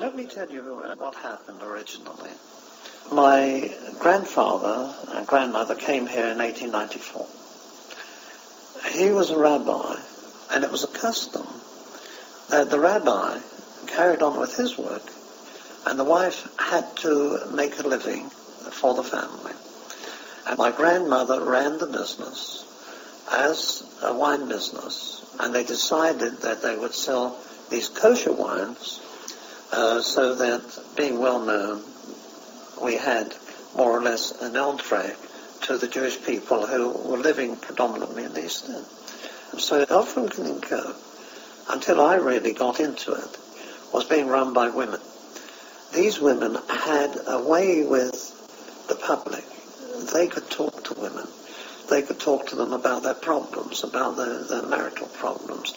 Let me tell you what happened originally. My grandfather and grandmother came here in 1894. He was a rabbi, and it was a custom that the rabbi carried on with his work, and the wife had to make a living for the family. And my grandmother ran the business as a wine business, and they decided that they would sell these kosher wines so that, being well known, we had more or less an entree to the Jewish people who were living predominantly in the East End. So Frumkin & Co., until I really got into it, was being run by women. These women had a way with the public. They could talk to women. They could talk to them about their problems, about their marital problems,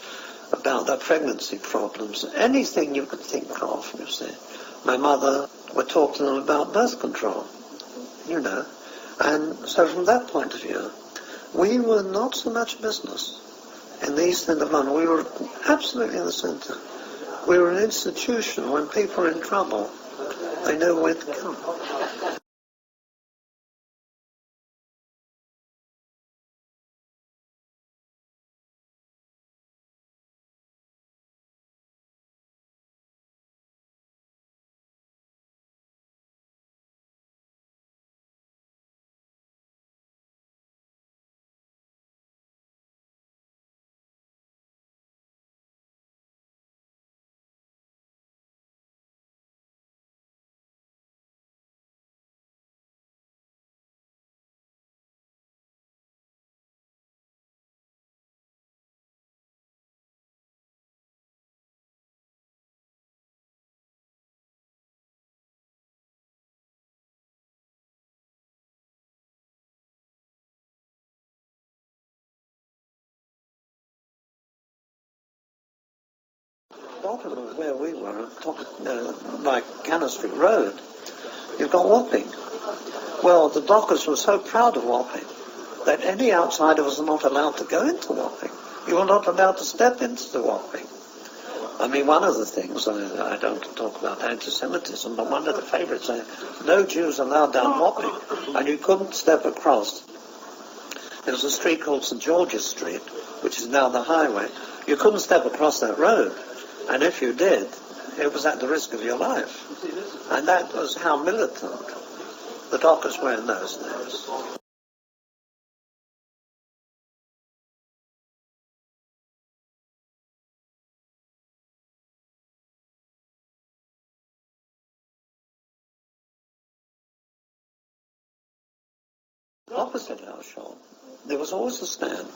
about their pregnancy problems, anything you could think of, you see. My mother would talk to them about birth control, you know. And so from that point of view, we were not so much business in the East End of London. We were absolutely in the centre. We were an institution. When people were in trouble, they knew where to come. Bottom of where we were, like Cannon Street Road, you've got Wapping. Well, the dockers were so proud of Wapping that any outsider was not allowed to go into Wapping. You were not allowed to step into the Wapping. I mean, one of the things, I don't talk about anti-Semitism, but one of the favourites, no Jews allowed down Wapping, and you couldn't step across. There was a street called St. George's Street, which is now the highway. You couldn't step across that road, and if you did, it was at the risk of your life. And that was how militant the dockers were in those days. Opposite our shop, there was always a stand.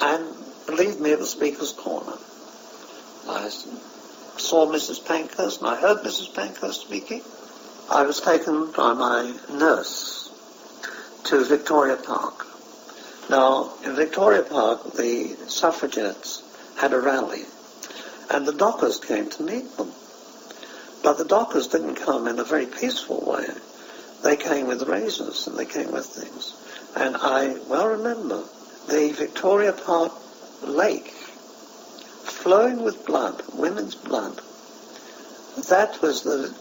And believe me, it was Speaker's Corner. I saw Mrs. Pankhurst, and I heard Mrs. Pankhurst speaking. I was taken by my nurse to Victoria Park. Now, in Victoria Park, the suffragettes had a rally, and the dockers came to meet them. But the dockers didn't come in a very peaceful way. They came with razors, and they came with things. And I well remember the Victoria Park lake flowing with blood, women's blood. That was the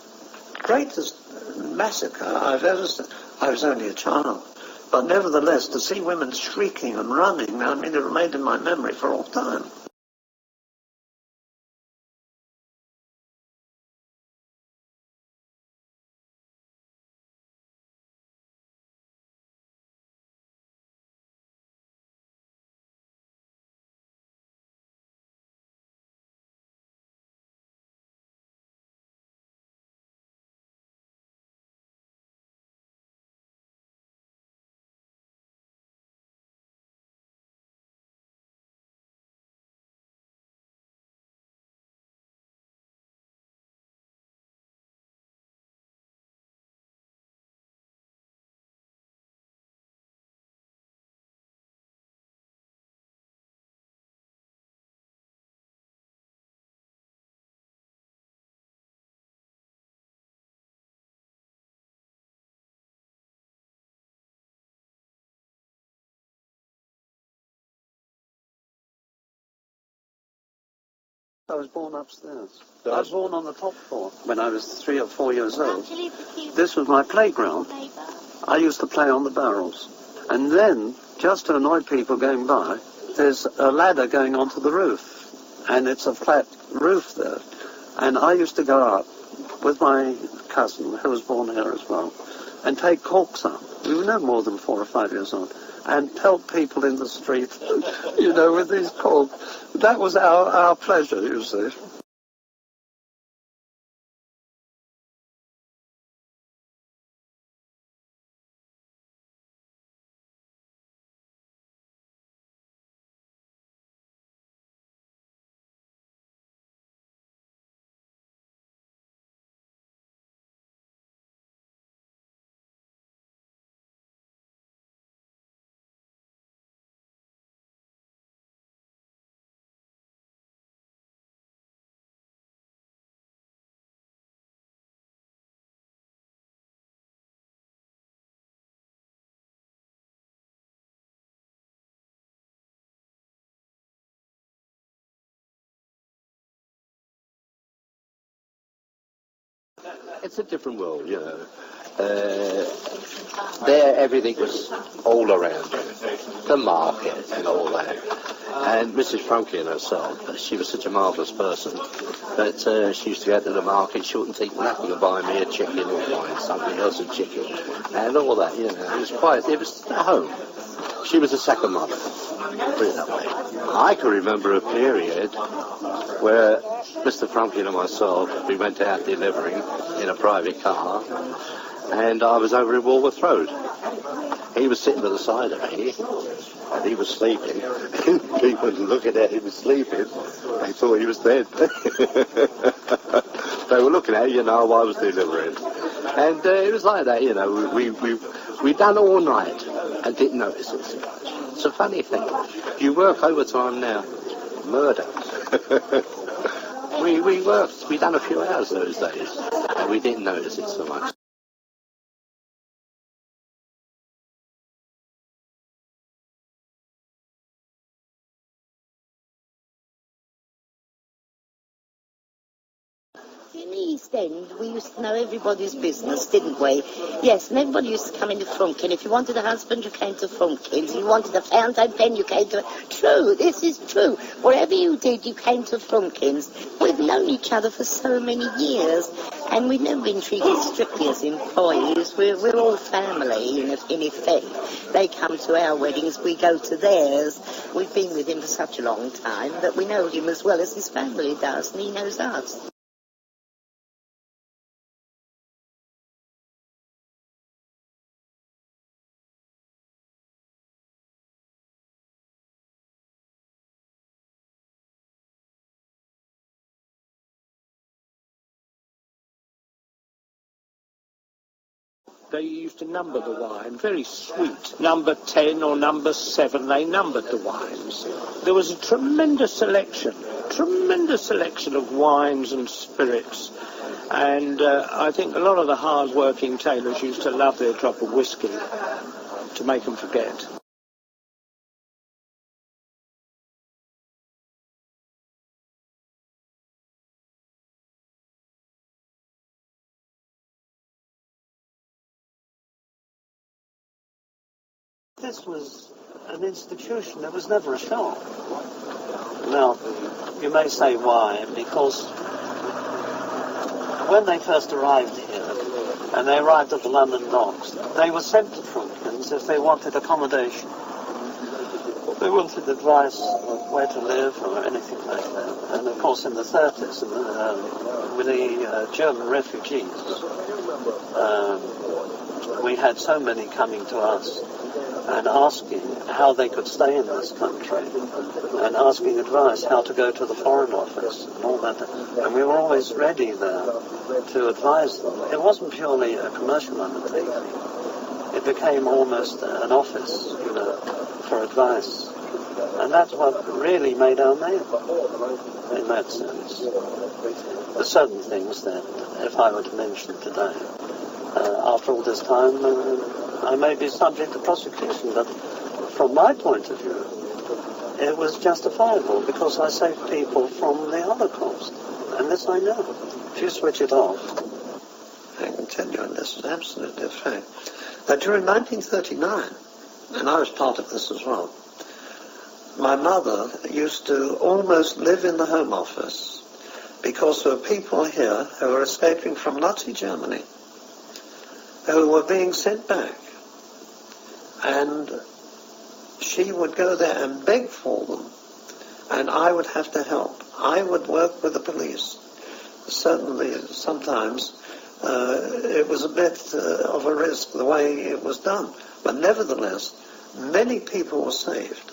greatest massacre I've ever seen. I was only a child. But nevertheless, to see women shrieking and running, I mean, it remained in my memory for all time. I was born upstairs. I was born on the top floor when I was 3 or 4 years old. This was my playground. I used to play on the barrels. And then, just to annoy people going by, there's a ladder going onto the roof. And it's a flat roof there. And I used to go up with my cousin, who was born here as well, and take corks up. We were no more than 4 or 5 years old. And pelt people in the street, you know, with these corks. That was our pleasure, you see. It's a different world, you know. There, everything was all around you. The market and all that. And Mrs. Frumkin herself, she was such a marvellous person that she used to go to the market. She wouldn't think nothing of buying me a chicken or buying something else a chicken and all that, you know. It was at home. She was a second mother, put it that way. I can remember a period where Mr. Frumkin and myself, we went out delivering in a private car, and I was over in Walworth Road. He was sitting to the side of me, and he was sleeping. People looking at him sleeping, they thought he was dead. They were looking at, you know, I was delivering. And it was like that, you know, we done all night and didn't notice it so much. It's a funny thing. You work overtime now, murder. we done a few hours those days, and we didn't notice it so much. In the East End, we used to know everybody's business, didn't we? Yes, and everybody used to come into Frumkin. If you wanted a husband, you came to Frumkins. If you wanted a fountain pen, you came to... True, this is true. Whatever you did, you came to Frumkins. We've known each other for so many years, and we've never been treated strictly as employees. We're all family, in effect. They come to our weddings, we go to theirs. We've been with him for such a long time that we know him as well as his family does, and he knows us. They used to number the wine, very sweet. Number 10 or number 7, they numbered the wines. There was a tremendous selection of wines and spirits. And I think a lot of the hard-working tailors used to love their drop of whiskey to make them forget. This was an institution. It was never a shop. Now, you may say why, because when they first arrived here, and they arrived at the London docks, they were sent to Frumkins if they wanted accommodation. They wanted advice on where to live or anything like that. And of course in the 30s, with the German refugees, we had so many coming to us and asking how they could stay in this country, and asking advice how to go to the Foreign Office and all that. And we were always ready there to advise them. It wasn't purely a commercial undertaking. It became almost an office, you know, for advice. And that's what really made our name, in that sense. There's certain things that, if I were to mention today, after all this time, I may be subject to prosecution, but from my point of view, it was justifiable because I saved people from the Holocaust. And this I know. If you switch it off, I can tell you, and this is absolutely a fact, that during 1939, and I was part of this as well, my mother used to almost live in the Home Office because there were people here who were escaping from Nazi Germany who were being sent back. And she would go there and beg for them, and I would have to help. I would work with the police. Certainly, sometimes it was a bit of a risk the way it was done. But nevertheless, many people were saved.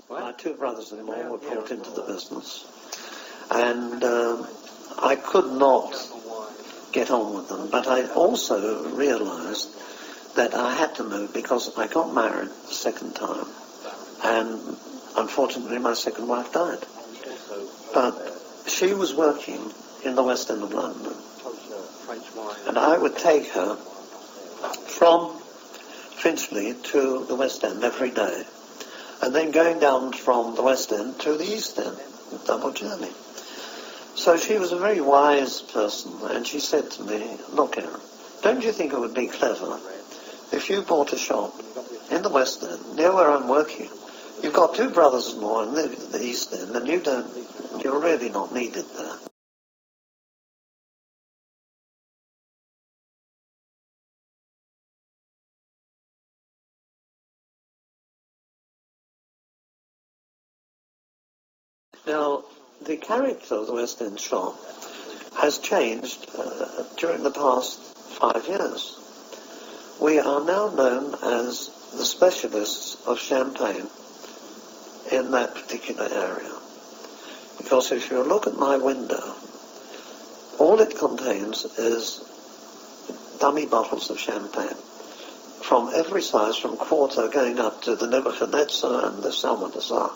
My two brothers-in-law were brought into the business, and I could not get on with them, but I also realized that I had to move because I got married the second time, and unfortunately my second wife died. But she was working in the West End of London, and I would take her from Finchley to the West End every day, and then going down from the West End to the East End, double journey. So she was a very wise person, and she said to me, "Look, Aaron, don't you think it would be clever if you bought a shop in the West End, near where I'm working? You've got two brothers-in-law in the East End, and you're really not needed there." Now, the character of the West End shop has changed during the past 5 years. We are now known as the specialists of champagne in that particular area. Because if you look at my window, all it contains is dummy bottles of champagne from every size, from quarter going up to the Nebuchadnezzar and the Salmanazar.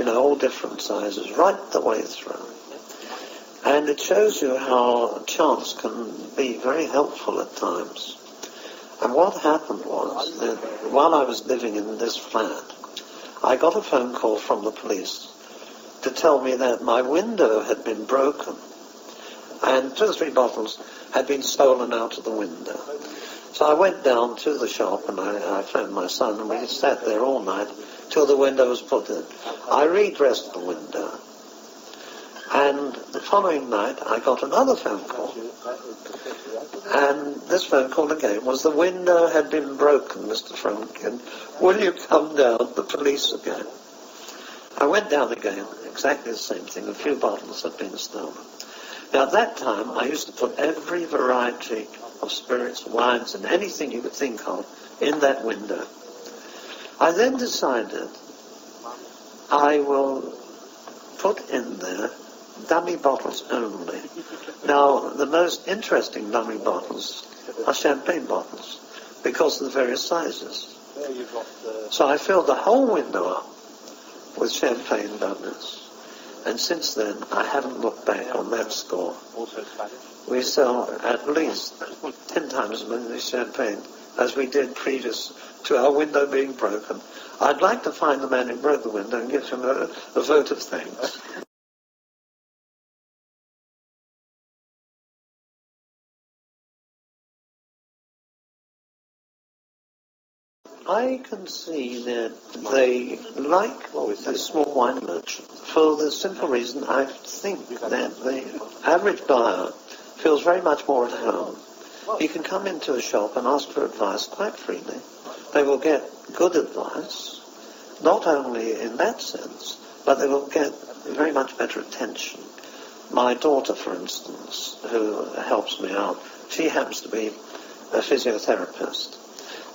All different sizes, right the way through. And it shows you how chance can be very helpful at times. And what happened was that while I was living in this flat, I got a phone call from the police to tell me that my window had been broken and 2 or 3 bottles had been stolen out of the window. So I went down to the shop and I phoned my son, and we sat there all night till the window was put in. I redressed the window, and the following night I got another phone call, and this phone call again was, "The window had been broken, Mr. Frumkin. Will you come down? The police again." I went down again, exactly the same thing. A few bottles had been stolen. Now at that time I used to put every variety of spirits, wines, and anything you could think of in that window. I then decided I will put in there dummy bottles only. Now, the most interesting dummy bottles are champagne bottles because of the various sizes. So I filled the whole window up with champagne dummies. And since then, I haven't looked back on that score. We sell at least 10 times as many champagne as we did previous to our window being broken. I'd like to find the man who broke the window and give him a vote of thanks. I can see that they like the small wine merchant for the simple reason I think that the average buyer feels very much more at home. You can come into a shop and ask for advice quite freely. They will get good advice, not only in that sense, but they will get very much better attention. My daughter, for instance, who helps me out, she happens to be a physiotherapist.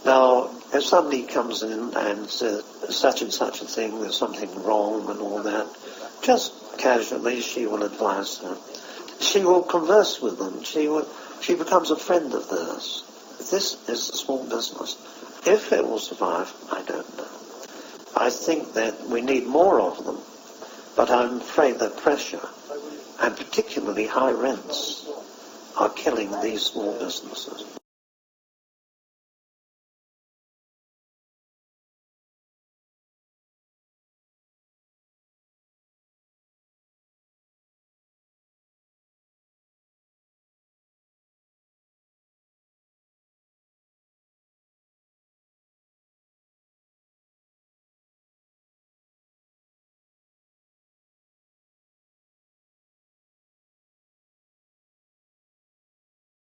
Now, if somebody comes in and says such and such a thing, there's something wrong and all that, just casually she will advise her. She will converse with them. She becomes a friend of theirs. This is a small business. If it will survive, I don't know. I think that we need more of them, but I'm afraid that pressure, and particularly high rents, are killing these small businesses.